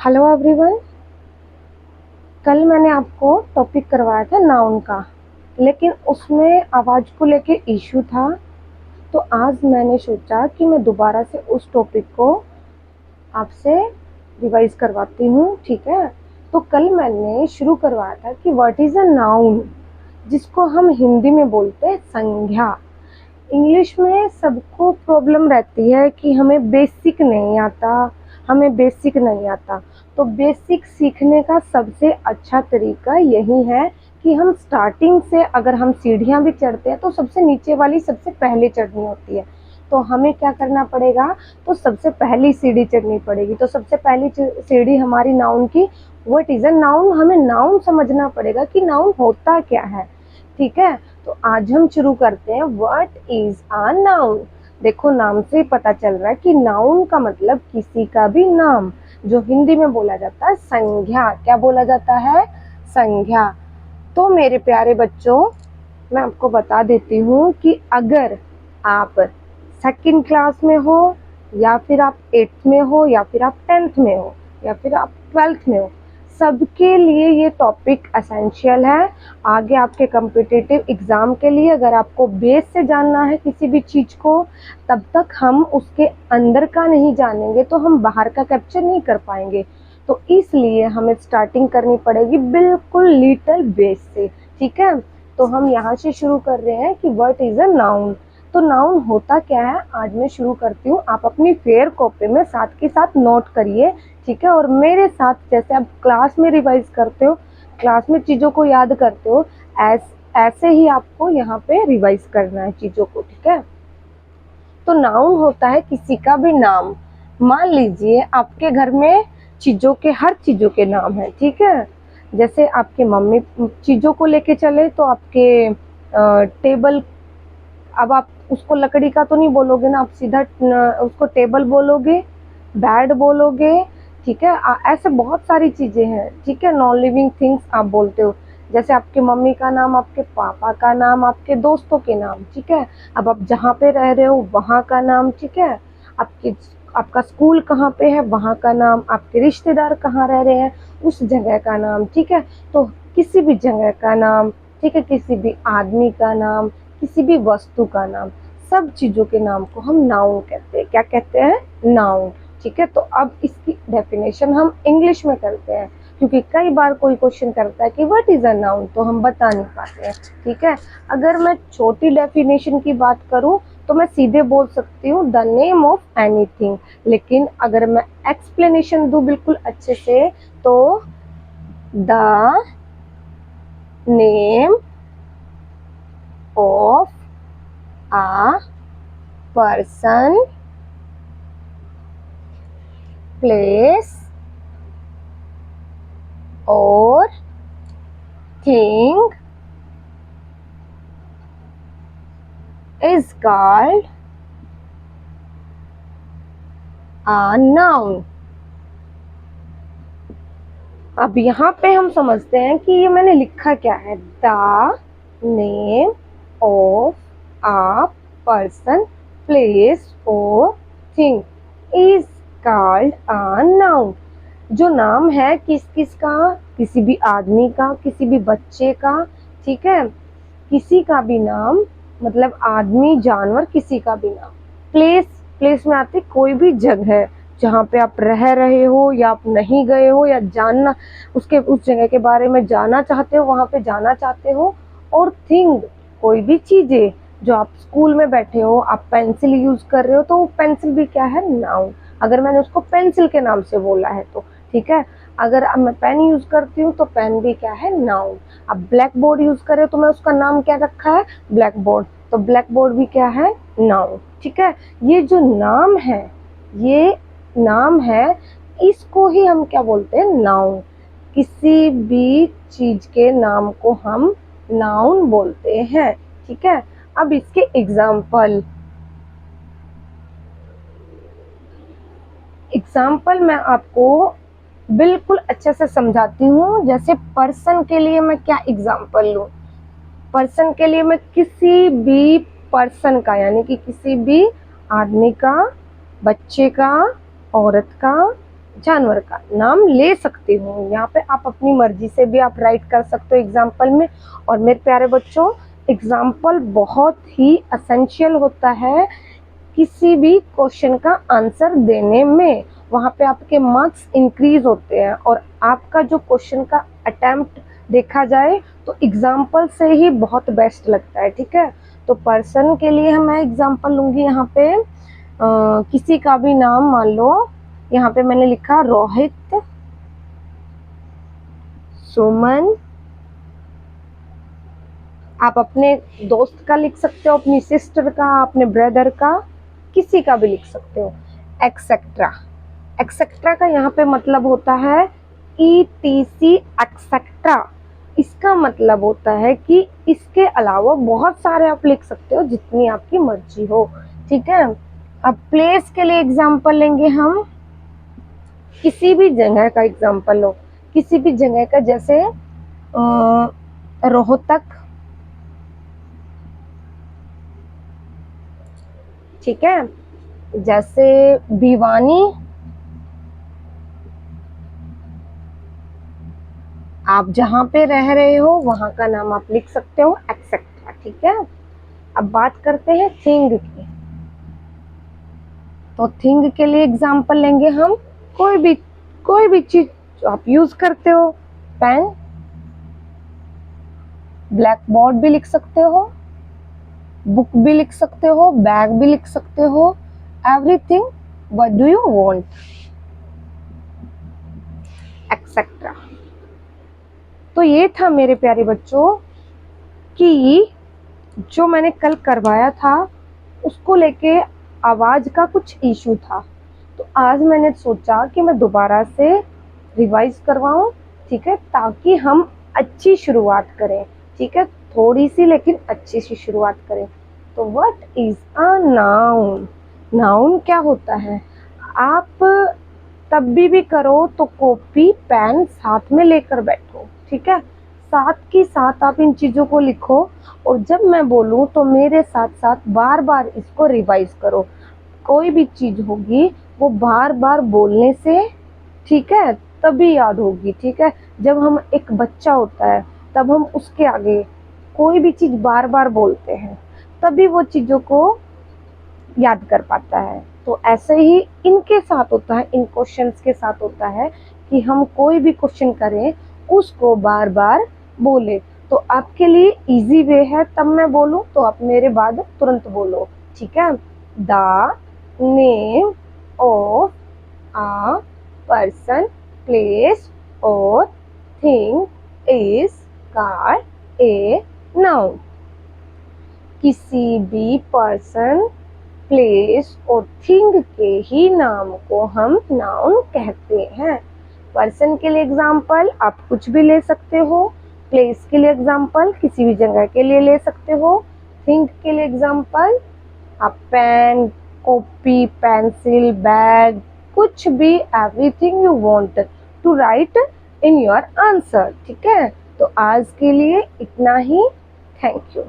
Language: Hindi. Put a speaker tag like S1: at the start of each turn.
S1: Hello everyone. कल मैंने आपको टॉपिक करवाया था नाउन का, लेकिन उसमें आवाज़ को लेके इशू था। तो आज मैंने सोचा कि मैं दोबारा से उस टॉपिक को आपसे रिवाइज करवाती हूँ, ठीक है। तो कल मैंने शुरू करवाया था कि व्हाट इज़ अ नाउन, जिसको हम हिंदी में बोलते हैं संज्ञा। इंग्लिश में सबको प्रॉब्लम रहती है कि हमें बेसिक नहीं आता, तो बेसिक सीखने का सबसे अच्छा तरीका यही है कि हम स्टार्टिंग से, अगर हम सीढ़ियाँ भी चढ़ते हैं तो सबसे नीचे वाली सबसे पहले चढ़नी होती है। तो हमें क्या करना पड़ेगा, तो सबसे पहली सीढ़ी चढ़नी पड़ेगी। तो सबसे पहली सीढ़ी हमारी नाउन की, व्हाट इज अ नाउन। हमें नाउन समझना पड़ेगा कि नाउन होता क्या है, ठीक है। तो आज हम शुरू करते हैं, व्हाट इज अ नाउन। देखो नाम से पता चल रहा है कि नाउन का मतलब किसी का भी नाम, जो हिंदी में बोला जाता है संज्ञा। क्या बोला जाता है? संज्ञा। तो मेरे प्यारे बच्चों, मैं आपको बता देती हूँ कि अगर आप सेकंड क्लास में हो, या फिर आप 8th में हो, या फिर आप 10th में हो, या फिर आप 12th में हो, सबके लिए ये टॉपिक एसेंशियल है। आगे आपके कॉम्पिटिटिव एग्ज़ाम के लिए अगर आपको बेस से जानना है किसी भी चीज़ को, तब तक हम उसके अंदर का नहीं जानेंगे तो हम बाहर का कैप्चर नहीं कर पाएंगे। तो इसलिए हमें स्टार्टिंग करनी पड़ेगी बिल्कुल लिटिल बेस से, ठीक है। तो हम यहाँ से शुरू कर रहे हैं कि व्हाट इज़ अ नाउन। तो नाउन होता क्या है, आज मैं शुरू करती हूँ। आप अपनी फेयर कॉपी में साथ के साथ नोट करिए, ठीक है। और मेरे साथ जैसे आप क्लास में रिवाइज करते हो, क्लास में चीज़ों को याद करते हो, ऐसे ही आपको यहाँ पे रिवाइज करना है चीज़ों को, ठीक है। तो नाउन होता है किसी का भी नाम। मान लीजिए आपके घर में चीज़ों के, हर चीज़ों के नाम है, ठीक है। जैसे आपके मम्मी चीज़ों को लेके चले तो आपके टेबल, अब आप उसको लकड़ी का तो नहीं बोलोगे ना, आप सीधा उसको टेबल बोलोगे, बेड बोलोगे, ठीक है। ऐसे बहुत सारी चीज़ें हैं, ठीक है। नॉन लिविंग थिंग्स आप बोलते हो, जैसे आपके मम्मी का नाम, आपके पापा का नाम, आपके दोस्तों के नाम, ठीक है। अब आप जहाँ पे रह रहे हो वहाँ का नाम, ठीक है। आपका स्कूल कहाँ पे है वहाँ का नाम, आपके रिश्तेदार कहाँ रह रहे हैं उस जगह का नाम, ठीक है। तो किसी भी जगह का नाम, ठीक है, किसी भी आदमी का नाम, किसी भी वस्तु का नाम, सब चीज़ों के नाम को हम नाउन कहते हैं। क्या कहते हैं? नाउन, ठीक है। तो अब इसकी डेफिनेशन हम इंग्लिश में करते हैं, क्योंकि कई बार कोई क्वेश्चन करता है कि व्हाट इज अ नाउन, तो हम बता नहीं पाते हैं, ठीक है। अगर मैं छोटी डेफिनेशन की बात करूं तो मैं सीधे बोल सकती हूँ द नेम ऑफ एनीथिंग, लेकिन अगर मैं एक्सप्लेनेशन दूं बिल्कुल अच्छे से तो the name of a person, place or thing is called a noun। अब यहाँ पे हम समझते हैं कि ये मैंने लिखा क्या है, the name of a person, place or thing is called a noun। जो नाम है किस किस का, किसी भी आदमी का, किसी भी बच्चे का, ठीक है, किसी का भी नाम, मतलब आदमी, जानवर, किसी का भी नाम। प्लेस में आती कोई भी जगह जहाँ पे आप रह रहे हो, या आप नहीं गए हो, या जानना उसके, उस जगह के बारे में जानना चाहते हो, वहाँ पे जाना चाहते हो। और थिंग, कोई भी चीजें, जो आप स्कूल में बैठे हो, आप पेंसिल यूज कर रहे हो, तो वो पेंसिल भी क्या है? नाउन। अगर मैंने उसको पेंसिल के नाम से बोला है तो, ठीक है। अगर मैं पेन यूज करती हूँ तो पेन भी क्या है? नाउन। अब ब्लैक बोर्ड यूज करे तो मैं उसका नाम क्या रखा है? Black board. तो ब्लैक बोर्ड भी क्या है? नाउन, ठीक है। ये जो नाम है, ये नाम है, इसको ही हम क्या बोलते हैं? नाउन। किसी भी चीज के नाम को हम नाउन बोलते हैं, ठीक है। अब इसके एग्जाम्पल मैं आपको बिल्कुल अच्छे से समझाती हूँ। जैसे पर्सन के लिए मैं क्या एग्जाम्पल लूँ? पर्सन के लिए मैं किसी भी पर्सन का, यानी कि किसी भी आदमी का, बच्चे का, औरत का, जानवर का नाम ले सकती हूँ। यहाँ पे आप अपनी मर्जी से भी आप राइट कर सकते हो एग्जाम्पल में। और मेरे प्यारे बच्चों, एग्जाम्पल बहुत ही एसेंशियल होता है किसी भी क्वेश्चन का आंसर देने में। वहाँ पे आपके मार्क्स इंक्रीज होते हैं और आपका जो क्वेश्चन का अटेम्प्ट देखा जाए तो एग्जाम्पल से ही बहुत बेस्ट लगता है। ठीक है, तो पर्सन के लिए मैं एग्जाम्पल लूंगी यहाँ पे किसी का भी नाम। मान लो यहाँ पे मैंने लिखा रोहित, सुमन। आप अपने दोस्त का लिख सकते हो, अपनी सिस्टर का, अपने ब्रदर का, किसी का भी लिख सकते हो, एक्सेट्रा। एक्सेट्रा का यहाँ पे मतलब होता है ETC एक्सेट्रा। इसका मतलब होता है कि इसके अलावा बहुत सारे आप लिख सकते हो, जितनी आपकी मर्जी हो। ठीक है, अब प्लेस के लिए एग्जाम्पल लेंगे हम। किसी भी जगह का एग्जाम्पल लो, किसी भी जगह का, जैसे रोहतक। ठीक है, जैसे भिवानी। आप जहां पे रह रहे हो वहां का नाम आप लिख सकते हो, एक्सेट्रा। ठीक है, अब बात करते हैं थिंग की। तो थिंग के लिए एग्जाम्पल लेंगे हम। कोई भी चीज आप यूज करते हो, पेन, ब्लैक बोर्ड भी लिख सकते हो, बुक भी लिख सकते हो, बैग भी लिख सकते हो, everything what do you want, etcetera. तो ये था मेरे प्यारे बच्चों कि जो मैंने कल करवाया था उसको लेके आवाज का कुछ इशू था, तो आज मैंने सोचा कि मैं दोबारा से रिवाइज करवाऊं। ठीक है, ताकि हम अच्छी शुरुआत करें। ठीक है, थोड़ी सी लेकिन अच्छी सी शुरुआत करें। तो what is a noun? Noun क्या होता है? आप तब भी करो तो कॉपी पेन साथ में लेकर बैठो। ठीक है, साथ की साथ आप इन चीजों को लिखो और जब मैं बोलूं तो मेरे साथ साथ बार बार इसको रिवाइज करो। कोई भी चीज होगी वो बार बार बोलने से, ठीक है, तभी याद होगी। ठीक है, जब हम एक बच्चा होता है तब हम उसके आगे कोई भी चीज बार बार बोलते हैं, तभी वो चीजों को याद कर पाता है। तो ऐसे ही इनके साथ होता है, इन क्वेश्चंस के साथ होता है कि हम कोई भी क्वेश्चन करें उसको बार बार बोले। तो आपके लिए इजी वे है, तब मैं बोलूं तो आप मेरे बाद तुरंत बोलो। ठीक है, the name of a person, place or thing is called a noun। किसी भी पर्सन, प्लेस और थिंग के ही नाम को हम नाउन कहते हैं। पर्सन के लिए एग्जाम्पल आप कुछ भी ले सकते हो, प्लेस के लिए एग्जाम्पल किसी भी जगह के लिए ले सकते हो, थिंग के लिए एग्जाम्पल आप पेन, कॉपी, पेंसिल, बैग, कुछ भी, everything you want to write in your answer. ठीक है, तो आज के लिए इतना ही। Thank you.